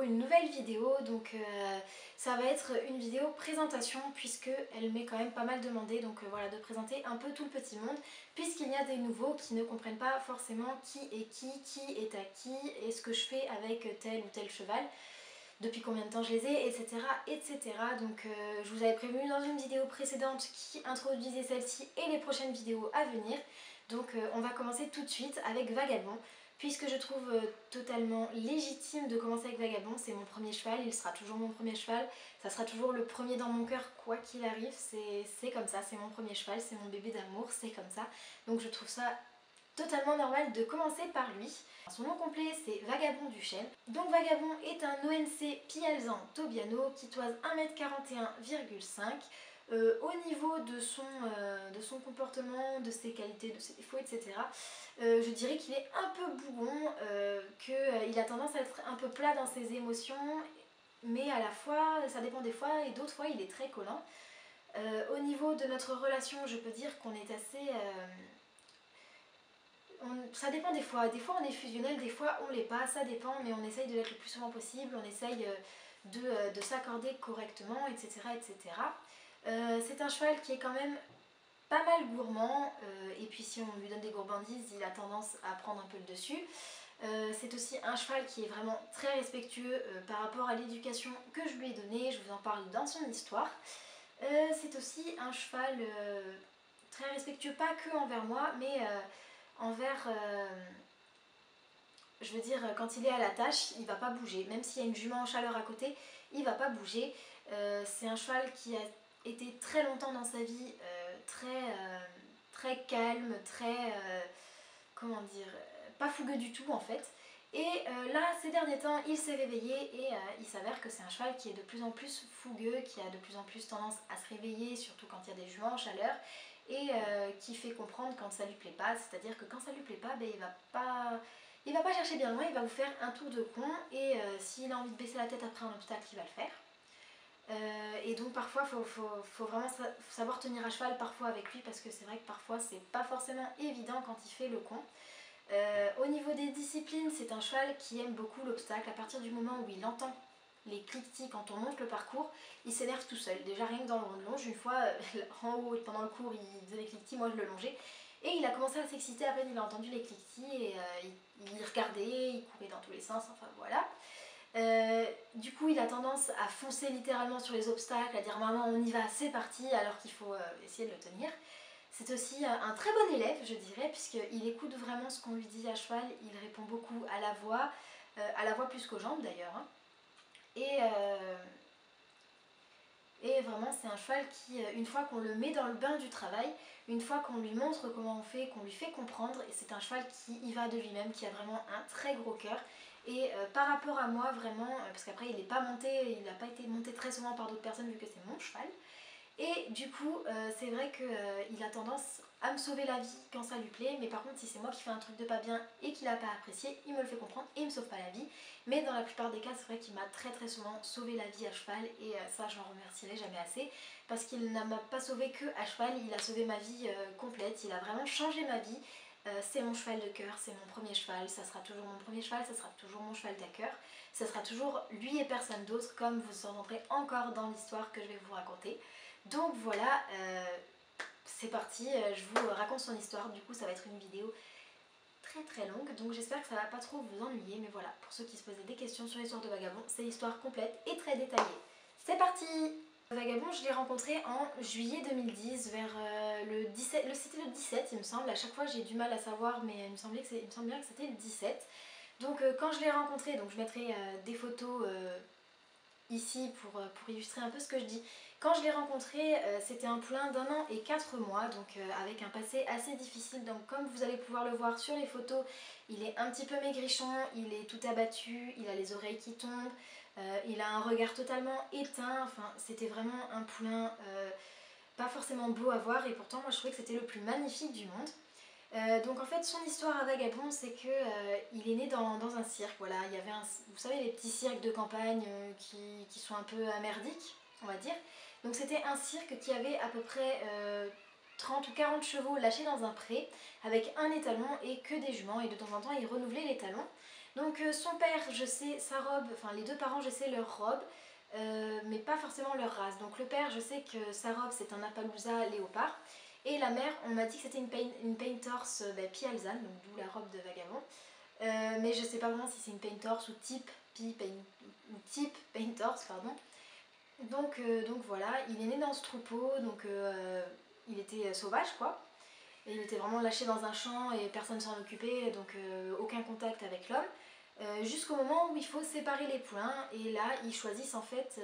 une nouvelle vidéo. Donc ça va être une vidéo présentation puisque elle m'est quand même pas mal demandé. Donc voilà, de présenter un peu tout le petit monde puisqu'il y a des nouveaux qui ne comprennent pas forcément qui est à qui et ce que je fais avec tel ou tel cheval, depuis combien de temps je les ai, etc. etc. Donc je vous avais prévenu dans une vidéo précédente qui introduisait celle-ci et les prochaines vidéos à venir. Donc on va commencer tout de suite avec Vagabond, puisque je trouve totalement légitime de commencer avec Vagabond. C'est mon premier cheval, il sera toujours mon premier cheval, ça sera toujours le premier dans mon cœur quoi qu'il arrive, c'est comme ça, c'est mon premier cheval, c'est mon bébé d'amour, c'est comme ça. Donc je trouve ça totalement normal de commencer par lui. Son nom complet c'est Vagabond du Chêne. Donc Vagabond est un ONC Pialzan Tobiano qui toise 1m41,5 m. Au niveau de son comportement, de ses qualités, de ses défauts, etc. Je dirais qu'il est un peu bougon, qu'il a tendance à être un peu plat dans ses émotions, mais à la fois, ça dépend des fois, et d'autres fois il est très collant. Au niveau de notre relation, je peux dire qu'on est assez... ça dépend des fois on est fusionnel, des fois on l'est pas, ça dépend, mais on essaye de l'être le plus souvent possible, on essaye de s'accorder correctement, etc. etc. C'est un cheval qui est quand même pas mal gourmand, et puis si on lui donne des gourmandises, il a tendance à prendre un peu le dessus. C'est aussi un cheval qui est vraiment très respectueux par rapport à l'éducation que je lui ai donnée, je vous en parle dans son histoire. C'est aussi un cheval très respectueux, pas que envers moi, mais envers, je veux dire, quand il est à la tâche, il va pas bouger. Même s'il y a une jument en chaleur à côté, il va pas bouger. C'est un cheval qui a été très longtemps dans sa vie très calme, très, comment dire, pas fougueux du tout en fait. Et là, ces derniers temps, il s'est réveillé et il s'avère que c'est un cheval qui est de plus en plus fougueux, qui a de plus en plus tendance à se réveiller, surtout quand il y a des juments en chaleur, et qui fait comprendre quand ça lui plaît pas, c'est-à-dire que quand ça lui plaît pas, ben, il va pas chercher bien loin, il va vous faire un tour de con, et s'il a envie de baisser la tête après un obstacle, il va le faire. Et donc parfois faut vraiment savoir tenir à cheval parfois avec lui, parce que c'est vrai que parfois c'est pas forcément évident quand il fait le con. Au niveau des disciplines, c'est un cheval qui aime beaucoup l'obstacle. À partir du moment où il entend les cliquetis quand on monte le parcours, il s'énerve tout seul. Déjà rien que dans le rond de longe, une fois en haut pendant le cours il faisait les cliquetis, moi je le longeais. Et il a commencé à s'exciter à peine il a entendu les cliquetis, et il regardait, il courait dans tous les sens, enfin voilà. Du coup il a tendance à foncer littéralement sur les obstacles, à dire maman on y va, c'est parti, alors qu'il faut essayer de le tenir. C'est aussi un très bon élève, je dirais, puisqu'il écoute vraiment ce qu'on lui dit à cheval, il répond beaucoup à la voix plus qu'aux jambes d'ailleurs. Hein. Et vraiment c'est un cheval qui, une fois qu'on le met dans le bain du travail, une fois qu'on lui montre comment on fait, qu'on lui fait comprendre, et c'est un cheval qui y va de lui-même, qui a vraiment un très gros cœur. Et par rapport à moi vraiment, parce qu'après il n'est pas monté, il n'a pas été monté très souvent par d'autres personnes vu que c'est mon cheval. Et du coup, c'est vrai qu'il a tendance à me sauver la vie quand ça lui plaît, mais par contre si c'est moi qui fais un truc de pas bien et qu'il n'a pas apprécié, il me le fait comprendre et il me sauve pas la vie. Mais dans la plupart des cas, c'est vrai qu'il m'a très souvent sauvé la vie à cheval, et ça je n'en remercierai jamais assez, parce qu'il ne m'a pas sauvé que à cheval, il a sauvé ma vie complète, il a vraiment changé ma vie. C'est mon cheval de cœur, c'est mon premier cheval, ça sera toujours mon premier cheval, ça sera toujours mon cheval de cœur, ça sera toujours lui et personne d'autre, comme vous entendrez encore dans l'histoire que je vais vous raconter. Donc voilà, c'est parti, je vous raconte son histoire. Du coup ça va être une vidéo très longue, donc j'espère que ça va pas trop vous ennuyer, mais voilà, pour ceux qui se posaient des questions sur l'histoire de Vagabond, c'est l'histoire complète et très détaillée. C'est parti! Vagabond, je l'ai rencontré en juillet 2010, vers le 17, c'était le 17 il me semble, à chaque fois j'ai du mal à savoir, mais il me semble bien que c'était le 17. Donc quand je l'ai rencontré, donc je mettrai des photos ici pour illustrer un peu ce que je dis. Quand je l'ai rencontré, c'était un poulain d'1 an et 4 mois, donc avec un passé assez difficile. Donc comme vous allez pouvoir le voir sur les photos, il est un petit peu maigrichon, il est tout abattu, il a les oreilles qui tombent, il a un regard totalement éteint. Enfin, c'était vraiment un poulain pas forcément beau à voir, et pourtant moi je trouvais que c'était le plus magnifique du monde. Donc en fait son histoire à Vagabond, c'est que il est né dans un cirque. Voilà, il y avait vous savez les petits cirques de campagne qui sont un peu merdiques, on va dire. Donc c'était un cirque qui avait à peu près 30 ou 40 chevaux lâchés dans un pré avec un étalon et que des juments, et de temps en temps il renouvelait l'étalon. Donc son père, je sais sa robe, enfin les deux parents, je sais leur robe, mais pas forcément leur race. Donc le père, je sais que sa robe c'est un Appaloosa léopard. Et la mère, on m'a dit que c'était une Painters Pialzan, donc d'où la robe de vagabond. Mais je sais pas vraiment si c'est une Painters ou type Painters, pardon. Donc voilà, il est né dans ce troupeau, donc il était sauvage quoi. Et il était vraiment lâché dans un champ et personne ne s'en occupait, donc aucun contact avec l'homme. Jusqu'au moment où il faut séparer les poulains, et là ils choisissent en fait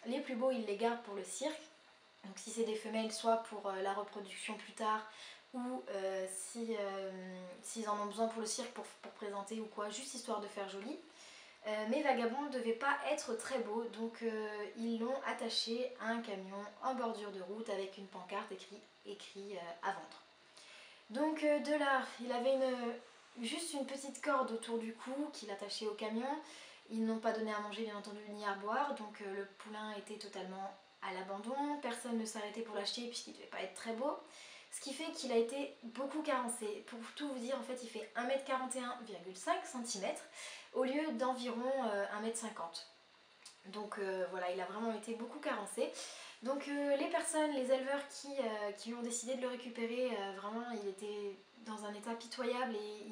les plus beaux, ils les gardent pour le cirque. Donc si c'est des femelles, soit pour la reproduction plus tard, ou s'ils en ont besoin pour le cirque, pour présenter ou quoi, juste histoire de faire joli. Mais Vagabond ne devait pas être très beau, donc ils l'ont attaché à un camion en bordure de route avec une pancarte écrit à vendre. Donc de là, il avait juste une petite corde autour du cou qu'il attachait au camion. Ils n'ont pas donné à manger bien entendu ni à boire, donc le poulain était totalement à l'abandon. Personne ne s'arrêtait pour l'acheter puisqu'il ne devait pas être très beau. Ce qui fait qu'il a été beaucoup carencé. Pour tout vous dire, en fait, il fait 1m41,5 cm au lieu d'environ 1m50. Donc voilà, il a vraiment été beaucoup carencé. Donc les personnes, les éleveurs qui ont décidé de le récupérer, vraiment il était dans un état pitoyable et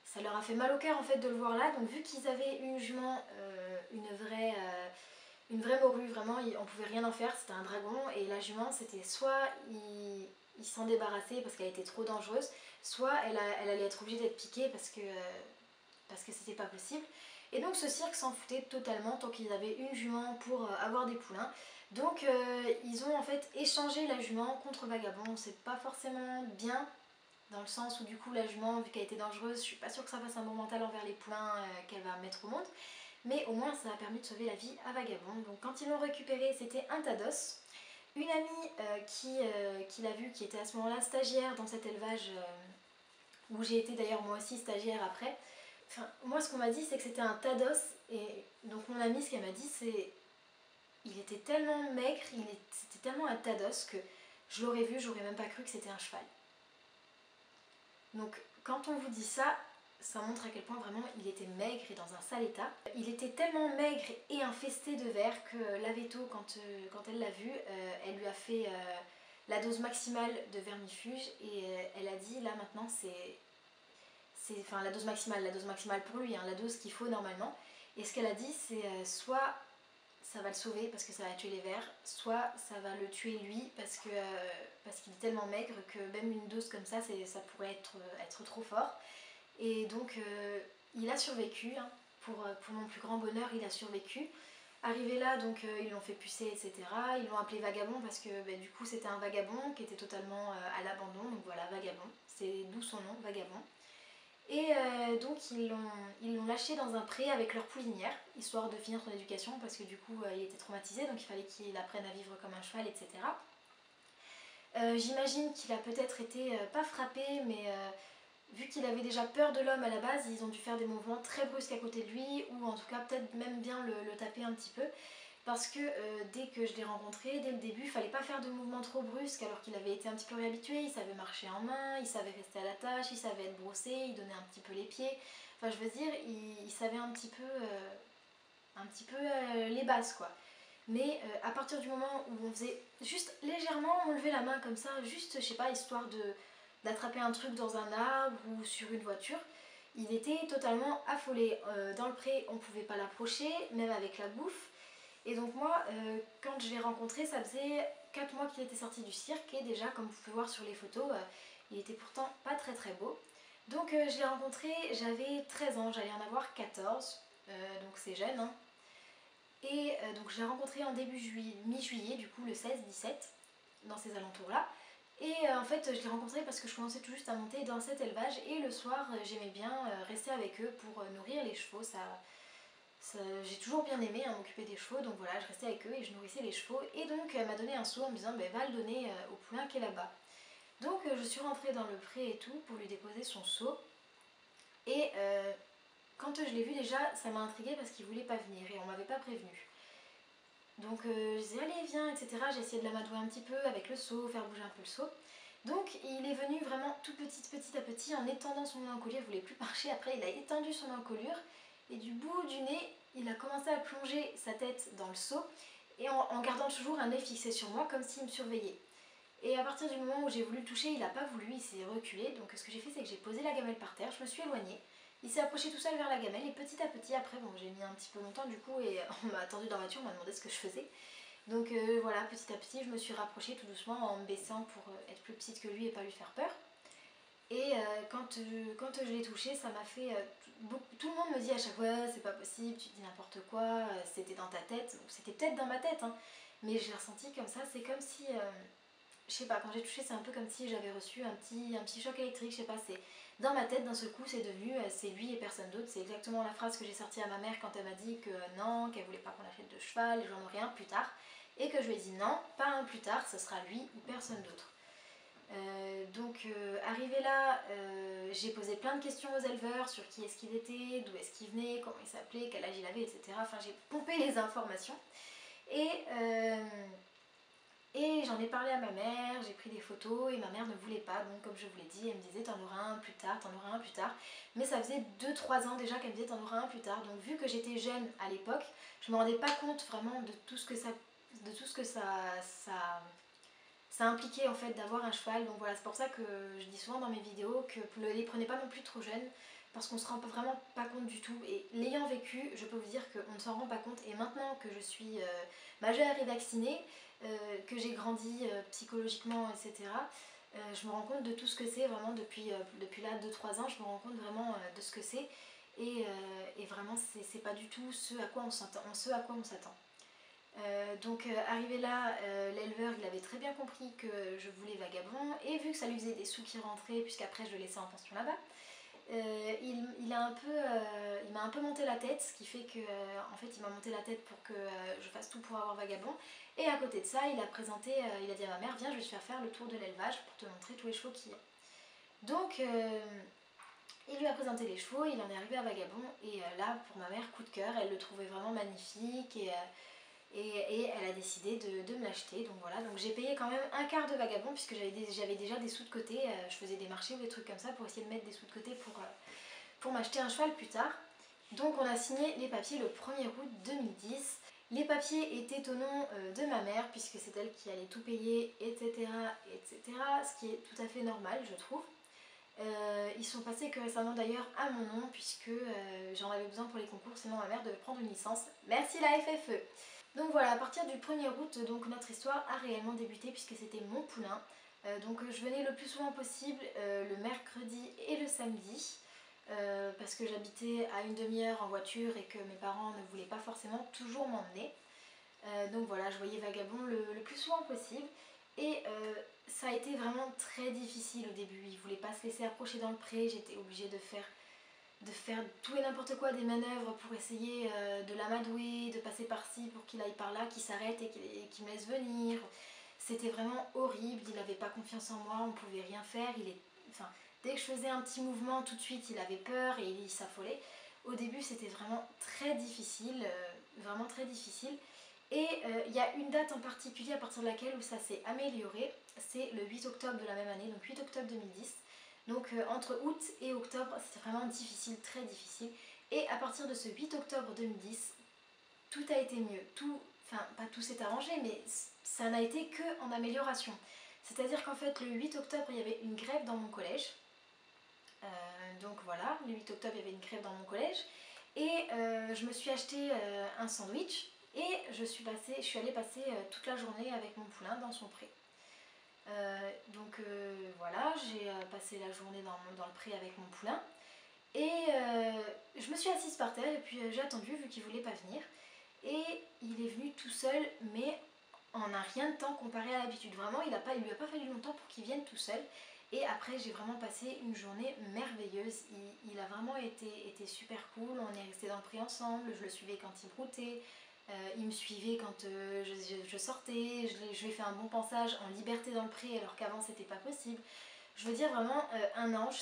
ça leur a fait mal au cœur en fait de le voir là. Donc vu qu'ils avaient une jument, une vraie morue, vraiment on pouvait rien en faire, c'était un dragon. Et la jument c'était soit ils s'en débarrassaient parce qu'elle était trop dangereuse, soit elle allait être obligée d'être piquée parce que c'était pas possible. Et donc ce cirque s'en foutait totalement tant qu'ils avaient une jument pour avoir des poulains. Donc ils ont en fait échangé la jument contre Vagabond. C'est pas forcément bien dans le sens où du coup la jument, vu qu'elle était dangereuse, je suis pas sûre que ça fasse un bon mental envers les poulains qu'elle va mettre au monde. Mais au moins ça a permis de sauver la vie à Vagabond. Donc quand ils l'ont récupéré, c'était un tas d'os. Une amie qui l'a vu, qui était à ce moment-là stagiaire dans cet élevage où j'ai été d'ailleurs moi aussi stagiaire après. Enfin, moi ce qu'on m'a dit c'est que c'était un tas d'os. Et donc mon amie ce qu'elle m'a dit c'est il était tellement maigre, c'était tellement un tas d'os que je l'aurais vu, j'aurais même pas cru que c'était un cheval. Donc quand on vous dit ça, ça montre à quel point vraiment il était maigre et dans un sale état. Il était tellement maigre et infesté de vers que la véto, quand elle l'a vu, elle lui a fait la dose maximale de vermifuge et elle a dit là maintenant enfin la dose maximale pour lui, hein, la dose qu'il faut normalement. Et ce qu'elle a dit c'est soit ça va le sauver parce que ça va tuer les vers, soit ça va le tuer lui parce qu'il est tellement maigre que même une dose comme ça pourrait être trop fort. Et donc il a survécu, hein, pour mon plus grand bonheur il a survécu. Arrivé là, donc ils l'ont fait pucer, etc. Ils l'ont appelé Vagabond parce que du coup c'était un vagabond qui était totalement à l'abandon, donc voilà, Vagabond, c'est d'où son nom, Vagabond. Et donc ils l'ont lâché dans un pré avec leur poulinière, histoire de finir son éducation parce que du coup il était traumatisé, donc il fallait qu'il apprenne à vivre comme un cheval, etc. J'imagine qu'il a peut-être été pas frappé, mais vu qu'il avait déjà peur de l'homme à la base, ils ont dû faire des mouvements très brusques à côté de lui, ou en tout cas peut-être même bien le taper un petit peu. Parce que dès que je l'ai rencontré, dès le début, il fallait pas faire de mouvements trop brusques alors qu'il avait été un petit peu réhabitué, il savait marcher en main, il savait rester à la tâche, il savait être brossé, il donnait un petit peu les pieds. Enfin je veux dire, il savait un petit peu les bases quoi. Mais à partir du moment où on faisait juste légèrement, on levait la main comme ça, juste je sais pas, histoire d'attraper un truc dans un arbre ou sur une voiture, il était totalement affolé. Dans le pré, on pouvait pas l'approcher, même avec la bouffe. Et donc moi, quand je l'ai rencontré, ça faisait 4 mois qu'il était sorti du cirque et déjà, comme vous pouvez voir sur les photos, il était pourtant pas très très beau. Donc je l'ai rencontré, j'avais 13 ans, j'allais en avoir 14, donc c'est jeune. Hein. Et donc je l'ai rencontré en mi-juillet, du coup le 16-17, dans ces alentours-là. Et en fait je l'ai rencontré parce que je commençais tout juste à monter dans cet élevage et le soir j'aimais bien rester avec eux pour nourrir les chevaux. J'ai toujours bien aimé m'occuper des chevaux, donc voilà, je restais avec eux et je nourrissais les chevaux. Et donc elle m'a donné un seau en me disant va le donner au poulain qui est là-bas. Donc je suis rentrée dans le pré et tout pour lui déposer son seau. Et quand je l'ai vu déjà, ça m'a intriguée parce qu'il voulait pas venir et on m'avait pas prévenu. Donc je disais allez viens, etc. J'ai essayé de l'amadouer un petit peu avec le seau, faire bouger un peu le seau. Donc il est venu vraiment tout petit à petit en étendant son encolure, il voulait plus marcher, après il a étendu son encolure et du bout du nez il a commencé à plonger sa tête dans le seau et en gardant toujours un œil fixé sur moi comme s'il me surveillait. Et à partir du moment où j'ai voulu le toucher, il n'a pas voulu, il s'est reculé, donc ce que j'ai fait c'est que j'ai posé la gamelle par terre, je me suis éloignée, il s'est approché tout seul vers la gamelle et petit à petit après, bon j'ai mis un petit peu longtemps du coup et on m'a attendu dans la voiture, on m'a demandé ce que je faisais. Donc voilà, petit à petit, je me suis rapprochée tout doucement en me baissant pour être plus petite que lui et pas lui faire peur. Et quand je l'ai touché, ça m'a fait... tout le monde me dit à chaque fois, c'est pas possible, tu dis n'importe quoi, c'était dans ta tête. C'était peut-être dans ma tête, hein, mais je l'ai ressenti comme ça. C'est comme si, je sais pas, quand j'ai touché, c'est un peu comme si j'avais reçu un petit choc électrique, je sais pas, c'est dans ma tête, d'un seul coup, c'est devenu, c'est lui et personne d'autre. C'est exactement la phrase que j'ai sortie à ma mère quand elle m'a dit que non, qu'elle voulait pas qu'on achète de cheval, et j'en aurai un plus tard. Et que je lui ai dit non, pas un plus tard, ce sera lui ou personne d'autre. Arrivé là, j'ai posé plein de questions aux éleveurs sur qui est-ce qu'il était, d'où est-ce qu'il venait, comment il s'appelait, quel âge il avait, etc. Enfin j'ai pompé les informations et, euh, et j'en ai parlé à ma mère, j'ai pris des photos et ma mère ne voulait pas, donc comme je vous l'ai dit, elle me disait t'en auras un plus tard, t'en auras un plus tard. Mais ça faisait 2-3 ans déjà qu'elle me disait t'en auras un plus tard, donc vu que j'étais jeune à l'époque, je me rendais pas compte vraiment de tout ce que ça impliquait en fait d'avoir un cheval. Donc voilà, c'est pour ça que je dis souvent dans mes vidéos que ne les prenez pas non plus trop jeunes parce qu'on ne se rend vraiment pas compte du tout. Et l'ayant vécu, je peux vous dire qu'on ne s'en rend pas compte. Et maintenant que je suis majeure et vaccinée, que j'ai grandi psychologiquement, etc., je me rends compte de tout ce que c'est vraiment depuis là 2-3 ans. Je me rends compte vraiment de ce que c'est. Et vraiment, c'est pas du tout ce à quoi on s'attend. Arrivé là, l'éleveur il avait très bien compris que je voulais Vagabond et vu que ça lui faisait des sous qui rentraient puisqu'après je le laissais en pension là-bas, il m'a un peu monté la tête, ce qui fait que en fait il m'a monté la tête pour que je fasse tout pour avoir Vagabond. Et à côté de ça, il a dit à ma mère viens je vais te faire le tour de l'élevage pour te montrer tous les chevaux qu'il y a. Donc il lui a présenté les chevaux, il en est arrivé à Vagabond et là pour ma mère coup de cœur, elle le trouvait vraiment magnifique et elle a décidé de me l'acheter. Donc voilà, donc j'ai payé quand même un quart de Vagabond puisque j'avais déjà des sous de côté. Je faisais des marchés ou des trucs comme ça pour essayer de mettre des sous de côté pour m'acheter un cheval plus tard. Donc on a signé les papiers le 1er août 2010. Les papiers étaient au nom de ma mère puisque c'est elle qui allait tout payer, etc., etc. Ce qui est tout à fait normal, je trouve. Ils sont passés que récemment d'ailleurs à mon nom puisque j'en avais besoin pour les concours, sinon ma mère devait prendre une licence. Merci la FFE. Donc voilà, à partir du 1er août, donc notre histoire a réellement débuté puisque c'était mon poulain. Je venais le plus souvent possible le mercredi et le samedi parce que j'habitais à une demi-heure en voiture et que mes parents ne voulaient pas forcément toujours m'emmener. Donc voilà, je voyais Vagabond le plus souvent possible et ça a été vraiment très difficile au début. Il voulait pas se laisser approcher dans le pré, j'étais obligée de faire tout et n'importe quoi, des manœuvres pour essayer de l'amadouer, de passer par-ci pour qu'il aille par là, qu'il s'arrête et qu'il me laisse venir. C'était vraiment horrible, il n'avait pas confiance en moi, on ne pouvait rien faire. Dès que je faisais un petit mouvement, tout de suite il avait peur et il s'affolait. Au début c'était vraiment très difficile, vraiment très difficile. Et il y a une date en particulier à partir de laquelle où ça s'est amélioré, c'est le 8 octobre de la même année, donc 8 octobre 2010. Donc entre août et octobre, c'était vraiment difficile, très difficile. Et à partir de ce 8 octobre 2010, tout a été mieux. Pas tout s'est arrangé, mais ça n'a été que en amélioration. C'est-à-dire qu'en fait, le 8 octobre, il y avait une grève dans mon collège. Donc voilà, le 8 octobre, il y avait une grève dans mon collège. Et je me suis acheté un sandwich et je suis allée passer toute la journée avec mon poulain dans son pré. Voilà, j'ai passé la journée dans le pré avec mon poulain et je me suis assise par terre et puis j'ai attendu vu qu'il voulait pas venir et il est venu tout seul mais en un rien de temps comparé à l'habitude. Vraiment il lui a pas fallu longtemps pour qu'il vienne tout seul et après j'ai vraiment passé une journée merveilleuse. Il a vraiment été super cool, on est resté dans le pré ensemble, je le suivais quand il broutait. Il me suivait quand je sortais, je lui ai fait un bon passage en liberté dans le pré alors qu'avant c'était pas possible. Je veux dire vraiment un ange,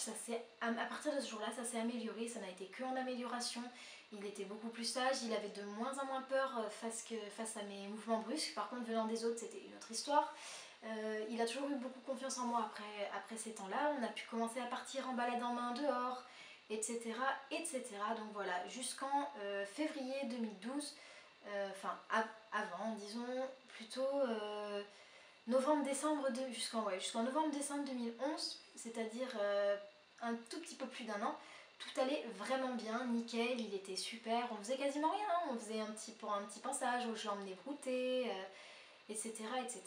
à partir de ce jour-là ça s'est amélioré, ça n'a été que en amélioration. Il était beaucoup plus sage, il avait de moins en moins peur face à mes mouvements brusques. Par contre venant des autres c'était une autre histoire. Il a toujours eu beaucoup confiance en moi après ces temps-là. On a pu commencer à partir en balade en main dehors, etc. etc. Donc voilà, jusqu'en février 2012, enfin avant, disons plutôt novembre-décembre, jusqu'en novembre-décembre 2011, c'est-à-dire un tout petit peu plus d'un an. Tout allait vraiment bien, nickel, il était super, on faisait quasiment rien, hein. On faisait pour un petit passage où je l'emmenais brouter, etc. etc.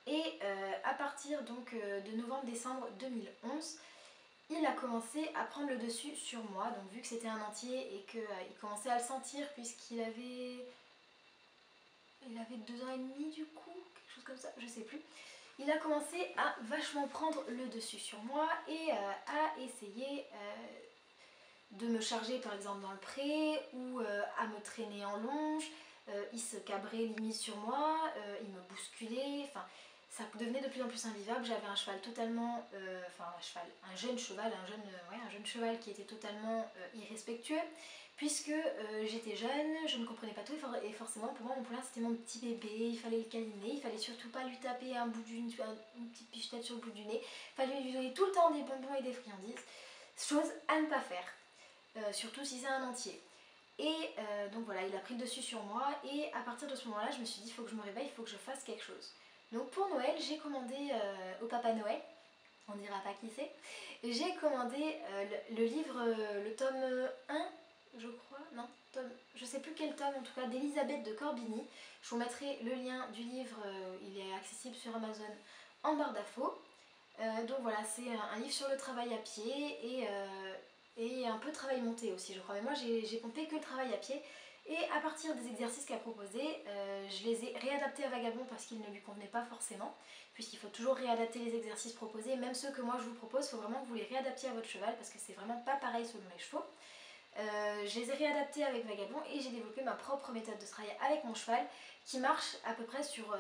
Et à partir donc de novembre-décembre 2011, il a commencé à prendre le dessus sur moi. Donc vu que c'était un entier et qu'il commençait à le sentir il avait 2 ans et demi du coup, quelque chose comme ça, je sais plus. Il a commencé à vachement prendre le dessus sur moi et à essayer de me charger par exemple dans le pré ou à me traîner en longe. Il se cabrait limite sur moi, il me bousculait, enfin ça devenait de plus en plus invivable. J'avais un cheval totalement, un jeune cheval, un jeune cheval qui était totalement irrespectueux, puisque j'étais jeune, je ne comprenais pas tout, et forcément pour moi mon poulain c'était mon petit bébé, il fallait le câliner, il fallait surtout pas lui taper une petite pichenette sur le bout du nez, il fallait lui donner tout le temps des bonbons et des friandises, chose à ne pas faire, surtout si c'est un entier. Et donc voilà, il a pris le dessus sur moi, et à partir de ce moment-là, je me suis dit, il faut que je me réveille, il faut que je fasse quelque chose. Donc pour Noël, j'ai commandé au Papa Noël, on dira pas qui c'est, j'ai commandé le livre, le tome 1, je crois, non, je sais plus quel tome en tout cas, d'Elisabeth de Corbigny. Je vous mettrai le lien du livre, il est accessible sur Amazon en barre d'infos. Donc voilà, c'est un livre sur le travail à pied et un peu de travail monté aussi, je crois. Mais moi, j'ai compté que le travail à pied. Et à partir des exercices qu'elle proposait, je les ai réadaptés à Vagabond parce qu'ils ne lui convenaient pas forcément, puisqu'il faut toujours réadapter les exercices proposés. Même ceux que moi je vous propose, il faut vraiment que vous les réadaptiez à votre cheval parce que c'est vraiment pas pareil selon les chevaux. Je les ai réadaptés avec Vagabond et j'ai développé ma propre méthode de travail avec mon cheval qui marche à peu près sur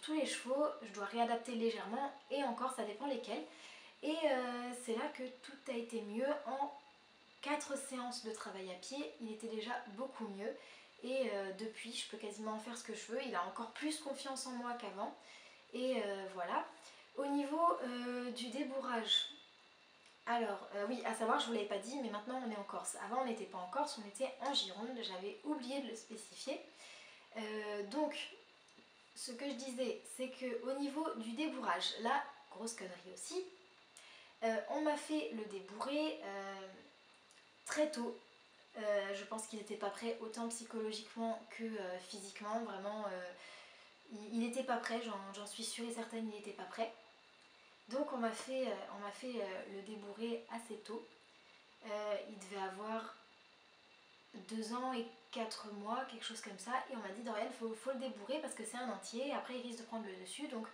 tous les chevaux. Je dois réadapter légèrement et encore ça dépend lesquels. Et c'est là que tout a été mieux. En 4 séances de travail à pied, il était déjà beaucoup mieux. Et depuis, je peux quasiment faire ce que je veux. Il a encore plus confiance en moi qu'avant. Et voilà. Au niveau du débourrage, alors oui, à savoir, je vous l'avais pas dit, mais maintenant on est en Corse. Avant on n'était pas en Corse, on était en Gironde. J'avais oublié de le spécifier. Donc, ce que je disais, c'est qu'au niveau du débourrage, là, grosse connerie aussi, on m'a fait le débourrer très tôt. Je pense qu'il n'était pas prêt autant psychologiquement que physiquement. Vraiment, il n'était pas prêt, j'en suis sûre et certaine, il n'était pas prêt. Donc on m'a fait le débourrer assez tôt. Il devait avoir 2 ans et 4 mois, quelque chose comme ça. Et on m'a dit, Dorian, faut le débourrer parce que c'est un entier. Après, il risque de prendre le dessus. Donc,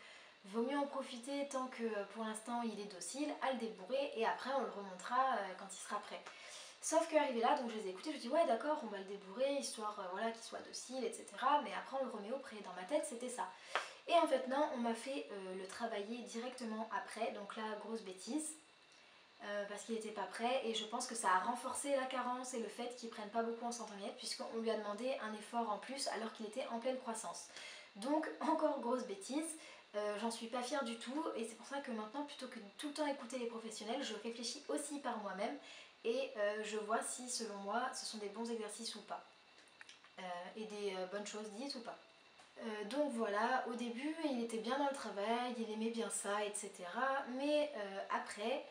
vaut mieux en profiter tant que pour l'instant il est docile, à le débourrer. Et après, on le remontera quand il sera prêt. Sauf qu'arrivé là, donc je les ai écoutés, je me dis ouais d'accord, on va le débourrer, histoire voilà, qu'il soit docile, etc. Mais après on le remet au pré. Dans ma tête c'était ça. Et en fait non, on m'a fait le travailler directement après, donc là grosse bêtise. Parce qu'il n'était pas prêt et je pense que ça a renforcé la carence et le fait qu'il ne prenne pas beaucoup en centimètres puisqu'on lui a demandé un effort en plus alors qu'il était en pleine croissance. Donc encore grosse bêtise, j'en suis pas fière du tout et c'est pour ça que maintenant plutôt que de tout le temps écouter les professionnels, je réfléchis aussi par moi-même et je vois si selon moi ce sont des bons exercices ou pas et des bonnes choses dites ou pas. Donc voilà, au début il était bien dans le travail, il aimait bien ça, etc. Mais après,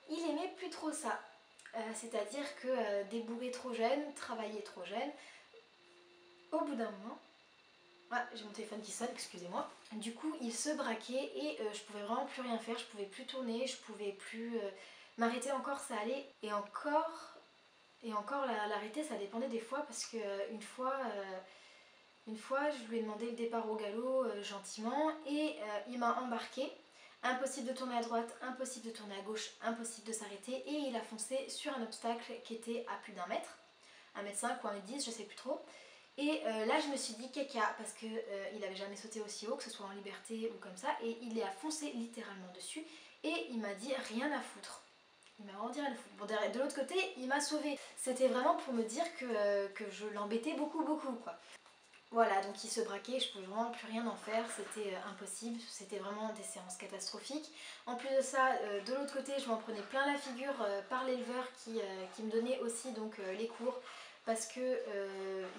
il aimait plus trop ça. C'est-à-dire que débourrer trop jeune, travailler trop jeune, au bout d'un moment, ah, j'ai mon téléphone qui sonne, excusez-moi. Du coup, il se braquait et je pouvais vraiment plus rien faire, je pouvais plus tourner, je pouvais plus m'arrêter encore, ça allait. Et encore l'arrêter, ça dépendait des fois parce que une fois, je lui ai demandé le départ au galop gentiment et il m'a embarqué. Impossible de tourner à droite, impossible de tourner à gauche, impossible de s'arrêter et il a foncé sur un obstacle qui était à plus d'1 mètre, 1,5 m ou 1,10 m, je sais plus trop. Et là je me suis dit caca parce que il avait jamais sauté aussi haut, que ce soit en liberté ou comme ça, et il a foncé littéralement dessus et il m'a dit rien à foutre. Il m'a vraiment dit rien à foutre. Bon, de l'autre côté, il m'a sauvé. C'était vraiment pour me dire que je l'embêtais beaucoup quoi. Voilà, donc il se braquait, je pouvais vraiment plus rien en faire, c'était impossible, c'était vraiment des séances catastrophiques. En plus de ça, de l'autre côté, je m'en prenais plein la figure par l'éleveur qui me donnait aussi donc les cours parce que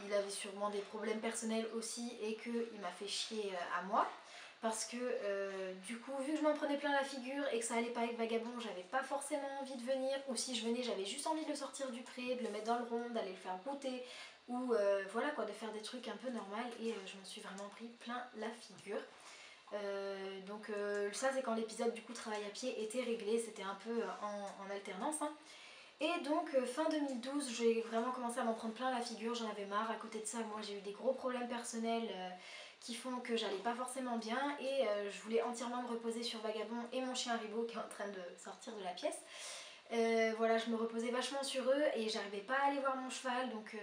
il avait sûrement des problèmes personnels aussi et qu'il m'a fait chier à moi. Parce que du coup, vu que je m'en prenais plein la figure et que ça allait pas avec Vagabond, j'avais pas forcément envie de venir. Ou si je venais, j'avais juste envie de le sortir du pré, de le mettre dans le rond, d'aller le faire brouter. Ou voilà quoi, de faire des trucs un peu normaux. Et je m'en suis vraiment pris plein la figure. Donc ça c'est quand l'épisode du coup travail à pied était réglé, c'était un peu en alternance. Hein. Et donc fin 2012, j'ai vraiment commencé à m'en prendre plein la figure, j'en avais marre. À côté de ça, moi j'ai eu des gros problèmes personnels qui font que j'allais pas forcément bien et je voulais entièrement me reposer sur Vagabond et mon chien Haribo qui est en train de sortir de la pièce. Voilà, je me reposais vachement sur eux et j'arrivais pas à aller voir mon cheval, donc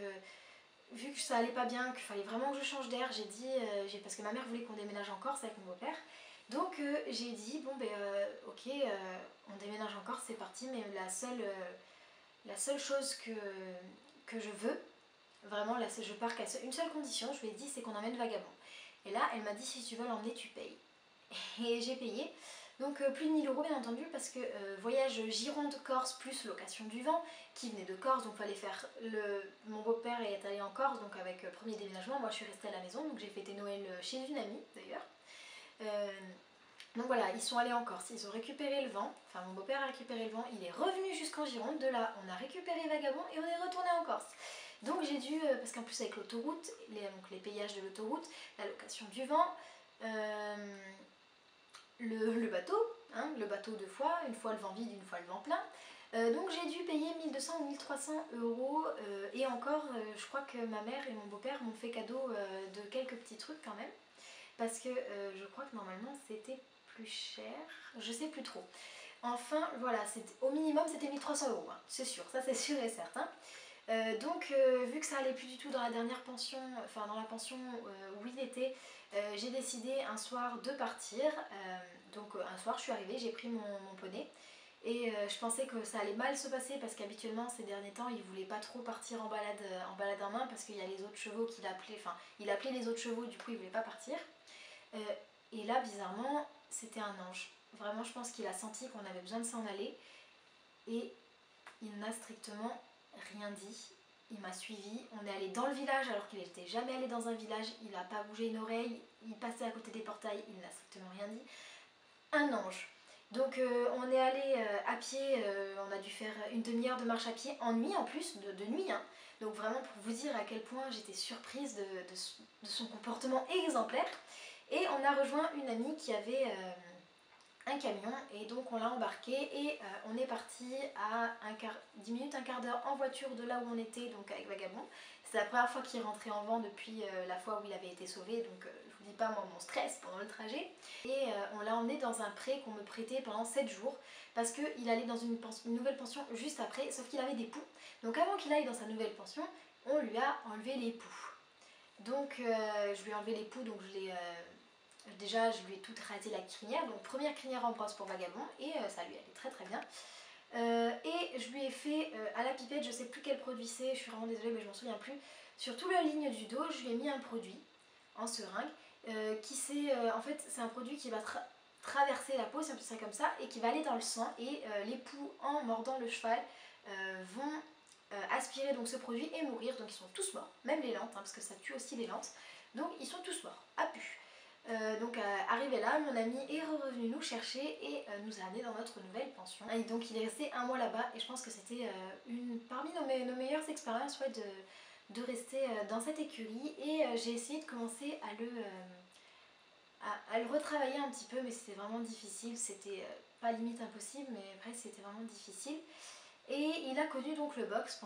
vu que ça allait pas bien, qu'il fallait vraiment que je change d'air, j'ai dit, parce que ma mère voulait qu'on déménage en Corse avec mon beau-père, donc j'ai dit bon ben ok, on déménage en Corse, c'est parti, mais la seule chose que je veux, vraiment, là, je pars qu'à une seule condition, je lui ai dit, c'est qu'on emmène Vagabond. Et là, elle m'a dit, si tu veux l'emmener, tu payes. Et j'ai payé. Donc plus de 1000 € bien entendu, parce que voyage Gironde-Corse plus location du vent, qui venait de Corse, donc fallait faire mon beau-père est allé en Corse, donc avec premier déménagement, moi je suis restée à la maison, donc j'ai fêté Noël chez une amie d'ailleurs. Donc voilà, ils sont allés en Corse, ils ont récupéré le vent, enfin mon beau-père a récupéré le vent, il est revenu jusqu'en Gironde, de là on a récupéré Vagabond et on est retourné en Corse. Donc j'ai dû, parce qu'en plus avec l'autoroute, donc les payages de l'autoroute, la location du vent, le bateau, hein, le bateau deux fois, une fois le vent vide, une fois le vent plein. Donc j'ai dû payer 1200 ou 1300 € et encore je crois que ma mère et mon beau-père m'ont fait cadeau de quelques petits trucs quand même. Parce que je crois que normalement c'était plus cher, je sais plus trop. Enfin voilà, au minimum c'était 1300 €, hein, c'est sûr, ça c'est sûr et certain. Donc vu que ça allait plus du tout dans la dernière pension, enfin dans la pension où il était, j'ai décidé un soir de partir. Donc un soir je suis arrivée, j'ai pris mon poney. Et je pensais que ça allait mal se passer parce qu'habituellement ces derniers temps il voulait pas trop partir en balade en main parce qu'il y a les autres chevaux qu'il appelait, enfin il appelait les autres chevaux, du coup il voulait pas partir. Euh, et là, bizarrement, c'était un ange. Vraiment, je pense qu'il a senti qu'on avait besoin de s'en aller. Et il n'a strictement rien dit. Il m'a suivi. On est allé dans le village alors qu'il n'était jamais allé dans un village. Il n'a pas bougé une oreille. Il passait à côté des portails. Il n'a strictement rien dit. Un ange. Donc on est allé à pied. On a dû faire une demi-heure de marche à pied en nuit en plus, de nuit. Hein. Donc vraiment pour vous dire à quel point j'étais surprise de son comportement exemplaire. Et on a rejoint une amie qui avait un camion et donc on l'a embarqué et on est parti à 10 minutes, un quart d'heure en voiture de là où on était, donc avec Vagabond. C'est la première fois qu'il rentrait en vent depuis la fois où il avait été sauvé, donc je vous dis pas moi mon stress pendant le trajet. Et on l'a emmené dans un pré qu'on me prêtait pendant 7 jours parce qu'il allait dans une nouvelle pension juste après, sauf qu'il avait des poux. Donc avant qu'il aille dans sa nouvelle pension, on lui a enlevé les poux. Donc je lui ai enlevé les poux, donc déjà, je lui ai tout rasé la crinière, donc première crinière en brosse pour Vagabond, et ça lui allait très très bien. Et je lui ai fait à la pipette, je sais plus quel produit c'est, je suis vraiment désolée mais je m'en souviens plus. Sur toute la ligne du dos, je lui ai mis un produit en seringue, en fait c'est un produit qui va traverser la peau, si on peut dire ça comme ça, et qui va aller dans le sang, et les poux en mordant le cheval vont aspirer donc ce produit et mourir, donc ils sont tous morts, même les lentes, hein, parce que ça tue aussi les lentes, donc ils sont tous morts, à pu. Donc arrivé là, mon ami est revenu nous chercher et nous a amenés dans notre nouvelle pension. Et donc il est resté un mois là-bas et je pense que c'était parmi nos meilleures expériences, ouais, de rester dans cette écurie. Et j'ai essayé de commencer à le retravailler un petit peu, mais c'était vraiment difficile. C'était pas limite impossible, mais après c'était vraiment difficile. Et il a connu donc le box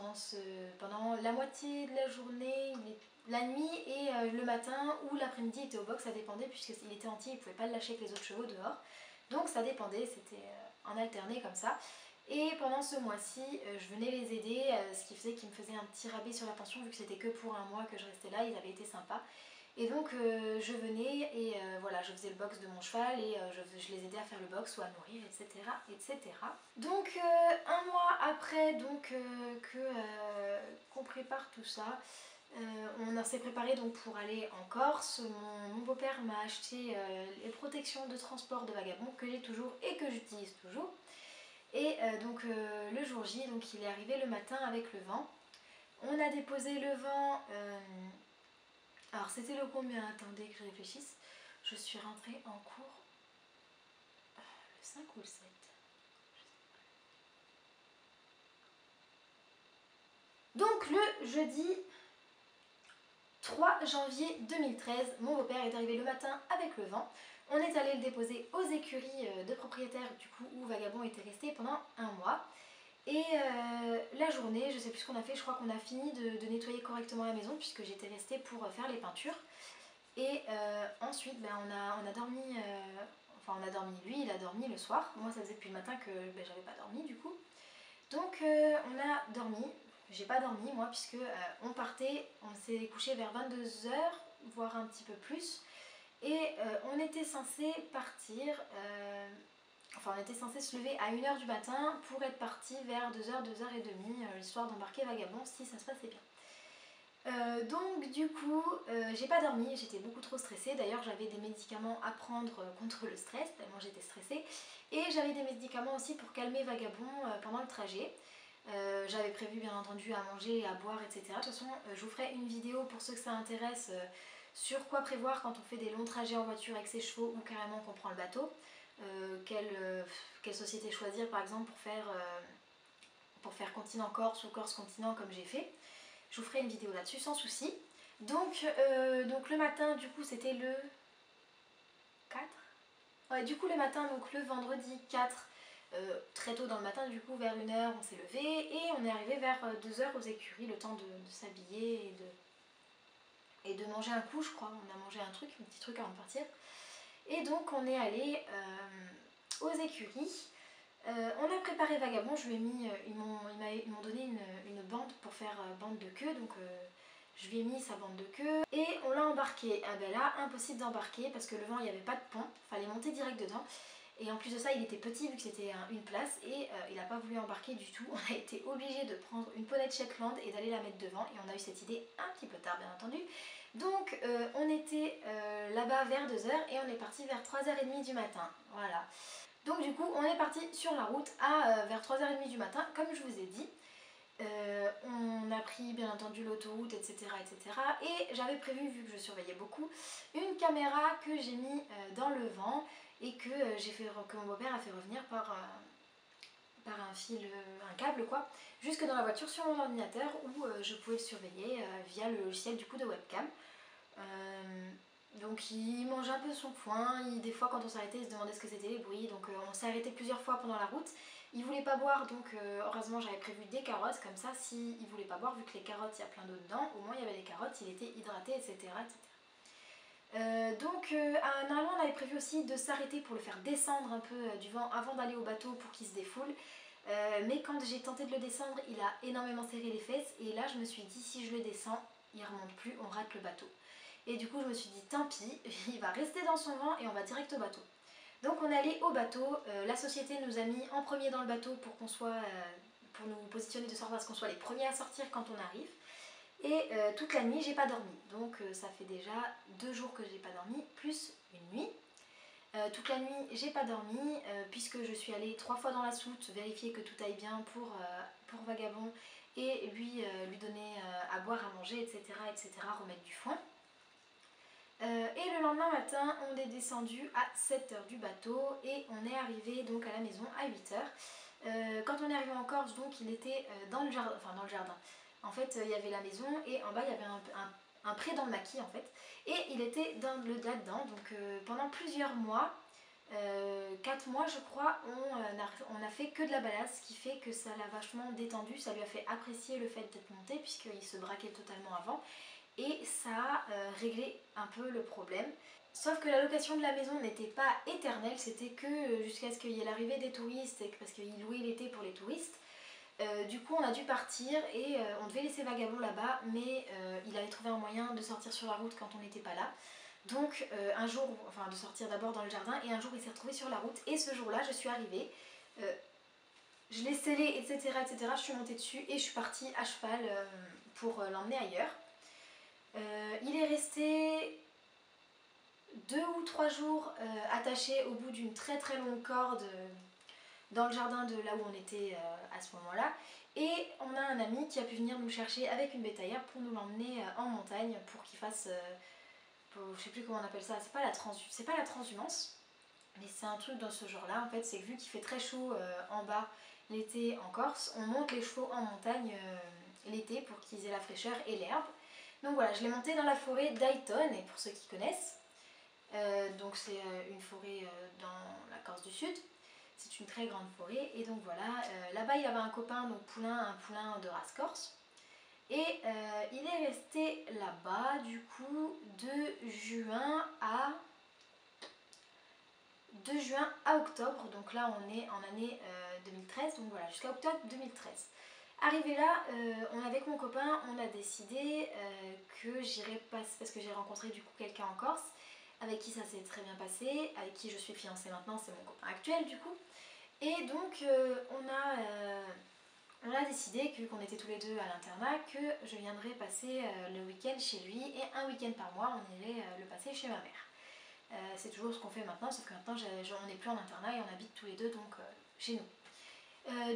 pendant la moitié de la journée, la nuit et le matin ou l'après-midi il était au box, ça dépendait puisqu'il était entier, il ne pouvait pas le lâcher avec les autres chevaux dehors. Donc ça dépendait, c'était en alterné comme ça. Et pendant ce mois-ci, je venais les aider, ce qui faisait qu'ils me faisaient un petit rabais sur la pension vu que c'était que pour un mois que je restais là, ils avaient été sympas. Et donc je venais et voilà, je faisais le box de mon cheval et je les aidais à faire le box ou à nourrir, etc. etc. Donc un mois après qu'on prépare tout ça, On s'est préparé donc pour aller en Corse. Mon beau-père m'a acheté les protections de transport de Vagabond que j'ai toujours et que j'utilise toujours. Et donc le jour J, donc il est arrivé le matin avec le vent. On a déposé le vent. Alors c'était le combien? Attendez que je réfléchisse. Je suis rentrée en cours le 5 ou le 7. Donc le jeudi 3 janvier 2013, mon beau-père est arrivé le matin avec le vent. On est allé le déposer aux écuries de propriétaires du coup où Vagabond était resté pendant un mois. Et la journée, je sais plus ce qu'on a fait, je crois qu'on a fini de nettoyer correctement la maison puisque j'étais restée pour faire les peintures. Et ensuite on a dormi, enfin on a dormi, lui il a dormi le soir. Moi ça faisait depuis le matin que j'avais pas dormi du coup. Donc on a dormi. J'ai pas dormi moi puisque on partait, on s'est couché vers 22 heures, voire un petit peu plus. Et on était censé partir, enfin on était censé se lever à 1h du matin pour être parti vers 2h, 2h30, l'histoire d'embarquer Vagabond si ça se passait bien. Donc du coup, j'ai pas dormi, j'étais beaucoup trop stressée. D'ailleurs j'avais des médicaments à prendre contre le stress, tellement j'étais stressée. Et j'avais des médicaments aussi pour calmer Vagabond pendant le trajet. J'avais prévu bien entendu à manger, à boire, etc. De toute façon, je vous ferai une vidéo pour ceux que ça intéresse sur quoi prévoir quand on fait des longs trajets en voiture avec ses chevaux ou carrément qu'on prend le bateau. Quelle société choisir par exemple pour faire continent Corse ou Corse continent comme j'ai fait. Je vous ferai une vidéo là-dessus sans souci. Donc le matin du coup c'était le 4. Ouais, du coup le matin, donc le vendredi 4, très tôt dans le matin, du coup vers 1h on s'est levé et on est arrivé vers 2h aux écuries, le temps de s'habiller et de manger un coup, je crois. On a mangé un petit truc avant de partir. Et donc on est allé aux écuries. On a préparé Vagabond, je lui ai mis, ils m'ont donné une bande pour faire bande de queue, donc je lui ai mis sa bande de queue et on l'a embarqué. Ah ben là, impossible d'embarquer parce que le vent, il n'y avait pas de pont, fallait monter direct dedans. Et en plus de ça, il était petit vu que c'était une place et il n'a pas voulu embarquer du tout. On a été obligé de prendre une poney de Shetland et d'aller la mettre devant et on a eu cette idée un petit peu tard bien entendu. Donc on était là-bas vers 2h et on est parti vers 3h30 du matin. Voilà. Donc du coup on est parti sur la route vers 3h30 du matin comme je vous ai dit. On a pris bien entendu l'autoroute etc. etc. Et j'avais prévu, vu que je surveillais beaucoup, une caméra que j'ai mis dans le vent et que mon beau-père a fait revenir par un fil, un câble quoi, jusque dans la voiture sur mon ordinateur où je pouvais le surveiller via le logiciel du coup de webcam. Donc il mangeait un peu son foin, des fois quand on s'arrêtait il se demandait ce que c'était les bruits, donc on s'est arrêté plusieurs fois pendant la route. Il voulait pas boire donc heureusement j'avais prévu des carottes, comme ça s'il voulait pas boire, vu que les carottes il y a plein d'eau dedans, au moins il y avait des carottes, il était hydraté etc. Normalement on avait prévu aussi de s'arrêter pour le faire descendre un peu du vent avant d'aller au bateau pour qu'il se défoule. Mais quand j'ai tenté de le descendre il a énormément serré les fesses et là je me suis dit si je le descends il remonte plus, on rate le bateau. Et du coup je me suis dit tant pis, il va rester dans son vent et on va direct au bateau. Donc on est allé au bateau, la société nous a mis en premier dans le bateau pour pour nous positionner de sorte à ce qu'on soit les premiers à sortir quand on arrive. Et toute la nuit j'ai pas dormi, donc ça fait déjà 2 jours que j'ai pas dormi, plus une nuit. Toute la nuit j'ai pas dormi puisque je suis allée 3 fois dans la soute vérifier que tout aille bien pour Vagabond et lui donner à boire, à manger, etc. etc. remettre du foin. Et le lendemain matin, on est descendu à 7h du bateau et on est arrivé donc à la maison à 8h. Quand on est arrivé en Corse, donc il était dans le jardin, enfin dans le jardin. En fait, il y avait la maison et en bas il y avait un pré dans le maquis en fait. Et il était là-dedans, donc pendant plusieurs mois, 4 mois je crois, on a fait que de la balade, ce qui fait que ça l'a vachement détendu, ça lui a fait apprécier le fait d'être monté puisqu'il se braquait totalement avant. Et ça a réglé un peu le problème. Sauf que la location de la maison n'était pas éternelle, c'était que jusqu'à ce qu'il y ait l'arrivée des touristes, parce qu'il louait l'été pour les touristes. Du coup on a dû partir et on devait laisser Vagabond là-bas, mais il avait trouvé un moyen de sortir sur la route quand on n'était pas là. Donc un jour, enfin de sortir d'abord dans le jardin, et un jour il s'est retrouvé sur la route, et ce jour-là je suis arrivée, je l'ai scellé, etc., etc. Je suis montée dessus et je suis partie à cheval pour l'emmener ailleurs. Il est resté 2 ou 3 jours attaché au bout d'une très très longue corde dans le jardin de là où on était à ce moment-là. Et on a un ami qui a pu venir nous chercher avec une bétaillère pour nous l'emmener en montagne pour qu'il fasse, je sais plus comment on appelle ça, c'est pas la transhumance, mais c'est un truc dans ce genre-là. En fait, c'est que vu qu'il fait très chaud en bas l'été en Corse, on monte les chevaux en montagne l'été pour qu'ils aient la fraîcheur et l'herbe. Donc voilà, je l'ai monté dans la forêt d'Ayton, et pour ceux qui connaissent, donc c'est une forêt dans la Corse du Sud. C'est une très grande forêt et donc voilà, là-bas il avait un copain, donc un poulain de race corse. Et il est resté là-bas du coup de juin à octobre, donc là on est en année 2013, donc voilà, jusqu'à octobre 2013. Arrivé là, avec mon copain, on a décidé que j'irais passer, parce que j'ai rencontré du coup quelqu'un en Corse, avec qui ça s'est très bien passé, avec qui je suis fiancée maintenant, c'est mon copain actuel du coup. Et donc on a décidé que vu qu'on était tous les deux à l'internat, que je viendrais passer le week-end chez lui, et un week-end par mois on irait le passer chez ma mère. C'est toujours ce qu'on fait maintenant, sauf que maintenant on n'est plus en internat et on habite tous les deux donc chez nous.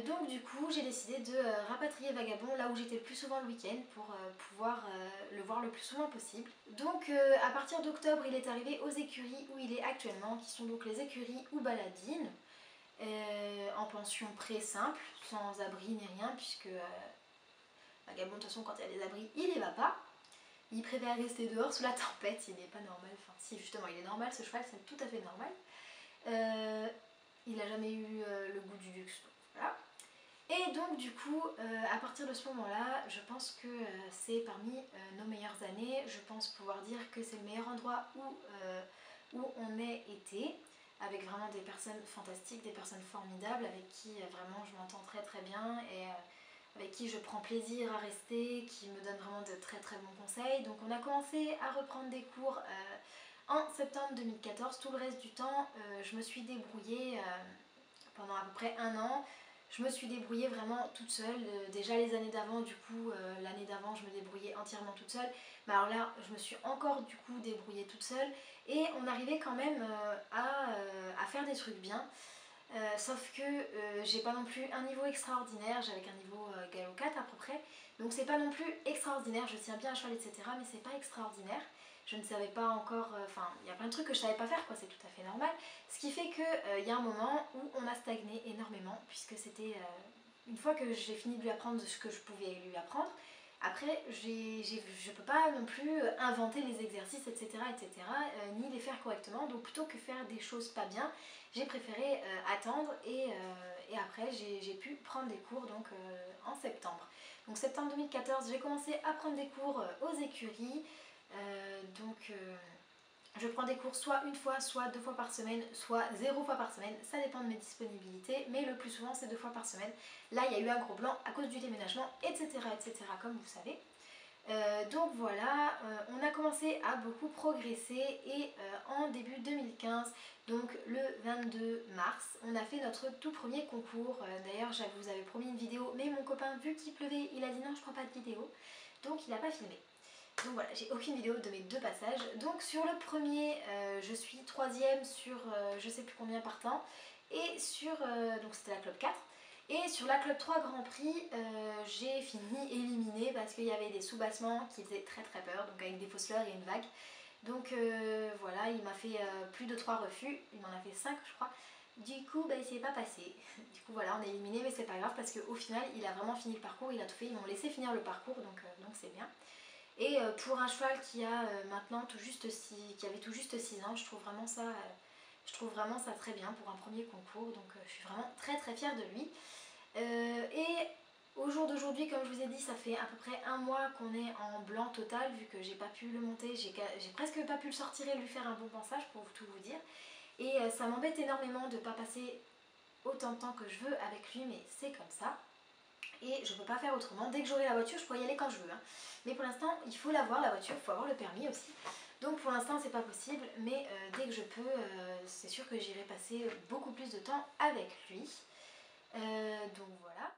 Donc du coup j'ai décidé de rapatrier Vagabond là où j'étais le plus souvent le week-end pour pouvoir le voir le plus souvent possible. Donc à partir d'octobre il est arrivé aux écuries où il est actuellement, qui sont donc les écuries Oubaladine, en pension simple, sans abri ni rien, puisque Vagabond de toute façon quand il y a des abris il y va pas. Il préfère rester dehors sous la tempête, il n'est pas normal, enfin si justement il est normal ce cheval, c'est tout à fait normal. Il n'a jamais eu le goût du luxe. Voilà. Et donc du coup, à partir de ce moment-là, je pense que c'est parmi nos meilleures années. Je pense pouvoir dire que c'est le meilleur endroit où on ait été, avec vraiment des personnes fantastiques, des personnes formidables, avec qui vraiment je m'entends très très bien, et avec qui je prends plaisir à rester, qui me donnent vraiment de très très bons conseils. Donc on a commencé à reprendre des cours en septembre 2014. Tout le reste du temps, je me suis débrouillée pendant à peu près 1 an. Je me suis débrouillée vraiment toute seule. Déjà les années d'avant, du coup, l'année d'avant, je me débrouillais entièrement toute seule. Mais alors là, je me suis encore du coup débrouillée toute seule. Et on arrivait quand même à faire des trucs bien. Sauf que j'ai pas non plus un niveau extraordinaire, j'avais qu'un niveau galop 4 à peu près. Donc c'est pas non plus extraordinaire, je tiens bien à cheval, etc. Mais c'est pas extraordinaire. Je ne savais pas encore, enfin il y a plein de trucs que je savais pas faire, quoi, c'est tout à fait normal. Ce qui fait qu'il y a un moment où on a stagné énormément, puisque c'était une fois que j'ai fini de lui apprendre ce que je pouvais lui apprendre, après je peux pas non plus inventer les exercices, etc., ni les faire correctement. Donc plutôt que faire des choses pas bien, j'ai préféré attendre, et après j'ai pu prendre des cours donc en septembre. Donc septembre 2014, j'ai commencé à prendre des cours aux écuries. Je prends des cours soit une fois, soit 2 fois par semaine, soit 0 fois par semaine, ça dépend de mes disponibilités, mais le plus souvent c'est 2 fois par semaine. Là il y a eu un gros blanc à cause du déménagement, etc., comme vous savez. Donc voilà, on a commencé à beaucoup progresser, et en début 2015, donc le 22 mars, on a fait notre tout premier concours. D'ailleurs, je vous avais promis une vidéo, mais mon copain, vu qu'il pleuvait, il a dit non, je prends pas de vidéo, donc il n'a pas filmé. Donc voilà, j'ai aucune vidéo de mes 2 passages. Donc sur le premier, je suis 3e sur je sais plus combien par temps, et sur, donc c'était la Club 4. Et sur la Club 3 Grand Prix, j'ai fini éliminée parce qu'il y avait des sous-bassements qui faisaient très très peur, donc avec des fausseleurs et une vague. Donc voilà, il m'a fait plus de 3 refus, il m'en a fait 5 je crois. Du coup, bah, il s'est pas passé. Du coup voilà, on est éliminé, mais c'est pas grave parce qu'au final, il a vraiment fini le parcours, il a tout fait, ils m'ont laissé finir le parcours, donc c'est bien. Et pour un cheval qui a maintenant qui avait tout juste 6 ans, je trouve vraiment ça très bien pour un premier concours, donc je suis vraiment très très fière de lui. Et au jour d'aujourd'hui, comme je vous ai dit, ça fait à peu près 1 mois qu'on est en blanc total, vu que j'ai pas pu le monter, j'ai presque pas pu le sortir et lui faire un bon pansage pour tout vous dire. Et ça m'embête énormément de ne pas passer autant de temps que je veux avec lui, mais c'est comme ça. Et je ne peux pas faire autrement. Dès que j'aurai la voiture, je pourrai y aller quand je veux. Hein. Mais pour l'instant, il faut l'avoir, la voiture, il faut avoir le permis aussi. Donc pour l'instant, c'est pas possible, mais dès que je peux, c'est sûr que j'irai passer beaucoup plus de temps avec lui. Donc voilà.